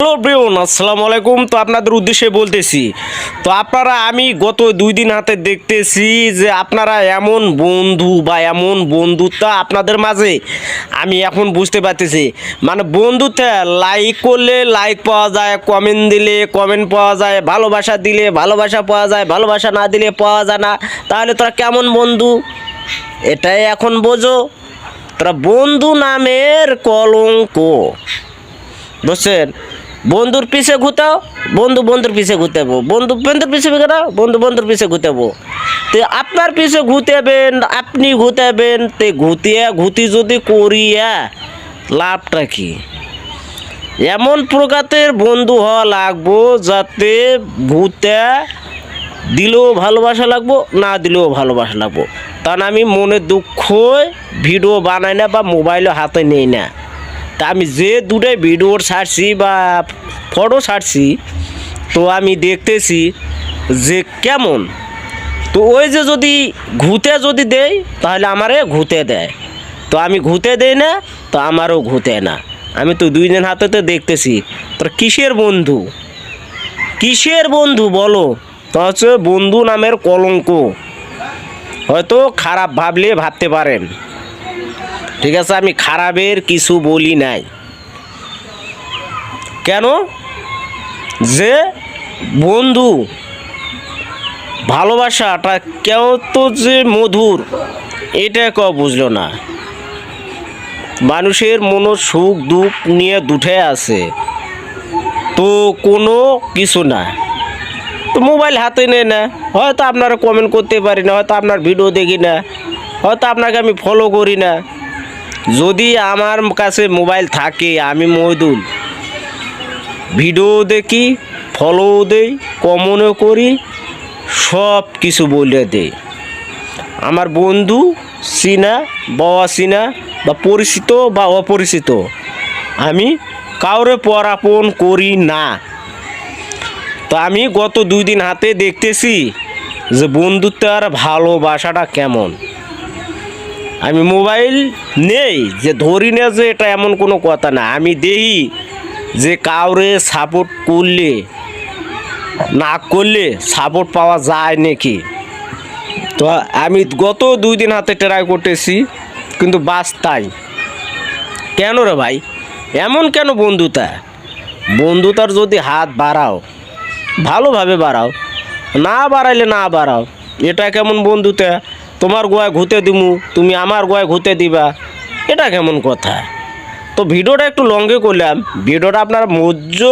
Hello Brian, আসসালামু আলাইকুম। তো আপনাদের উদ্দেশ্যে বলতেছি, তো আপনারা আমি গত 2 দিন হাতে দেখতেছি যে আপনারা এমন বন্ধু বা এমন বন্ধুত্ব আপনাদের মাঝে আমি এখন বুঝতে পারতেছি। মানে বন্ধুত্ব লাইক করলে লাইক পাওয়া যায়, কমেন্ট দিলে কমেন্ট পাওয়া যায়, ভালোবাসা দিলে ভালোবাসা পাওয়া যায়, ভালোবাসা না দিলে পাওয়া যায় না। তাহলে তোরা কেমন বন্ধু? এটাই এখন বোঝো। তোরা বন্ধু নামের কলঙ্ক, বুঝছেন? বন্ধুর পিছে ঘুতাও, বন্ধুর পিছে ঘুতাবো, বন্ধুর পিছে ঘুরাও, বন্ধুর পিছে ঘুতাবো। তো আপনার পিছে ঘুতাবেন, আপনি ঘুতাবেন, তে ঘুতি যদি করিয়া লাভটা কি? এমন প্রকারের বন্ধু হওয়া লাগবো যাতে ঘুতে দিলেও ভালোবাসা লাগবো, না দিলেও ভালোবাসা লাগবো। কারণ আমি মনে দুঃখ ভিডিও বানাই না বা মোবাইলও হাতে নেই না। তা আমি যে দুটাই ভিডিও ছাড়ছি বা ফটো ছাড়ছি, তো আমি দেখতেছি যে কেমন। তো ওই যে যদি ঘুতে যদি দেয় তাহলে আমারে ঘুতে দেয়, তো আমি ঘুতে দেই না, তো আমারও ঘুতে না। আমি তো 2 দিন হাতে তো দেখতেছি। তোর কিসের বন্ধু, কিসের বন্ধু বলো? তো হচ্ছে বন্ধু নামের কলঙ্ক। হয়তো খারাপ ভাবলে ভাবতে পারেন, ঠিক আছে, আমি খারাপের কিছু বলি নাই। কেন যে বন্ধু ভালোবাসাটা কেউ তো যে মধুর এটা কেউ বুঝলো না। মানুষের মনো সুখ দুঃখ নিয়ে দুঠে আছে, তো কোনো কিছু না। তো মোবাইল হাতে নেয় না, হয়তো আপনারা কমেন্ট করতে পারি না, হয়তো আপনার ভিডিও দেখি না, হয়তো আপনাকে আমি ফলো করি না। যদি আমার কাছে মোবাইল থাকে, আমি মহিদুল ভিডিও দেখি, ফলো দেই, কমেন্টও করি, সব কিছু বলে দেই। আমার বন্ধু চিনা বা অচিনা বা পরিচিত বা অপরিচিত, আমি কাউরে পরাপন করি না। তো আমি গত 2 দিন হাতে দেখতেছি যে বন্ধুত্ব আর ভালোবাসাটা কেমন। আমি মোবাইল নেই যে ধরি না, যে এটা এমন কোনো কথা না। আমি দেখি যে কাউরে সাপোর্ট করলে না করলে সাপোর্ট পাওয়া যায় নাকি। তো আমি গত 2 দিন হাতে ট্রাই করতেছি, কিন্তু বাস তাই। কেন রে ভাই, এমন কেন বন্ধুতার যদি হাত বাড়াও, ভালোভাবে বাড়াও, না বাড়াইলে না বাড়াও। এটা কেমন বন্ধুতা? তোমার গোয়ায় ঘুরতে দিমু, তুমি আমার গোয়ায় ঘুরতে দিবা, এটা কেমন কথা? তো ভিডিওটা একটু লঙ্গে করলাম, ভিডিওটা আপনার মধ্য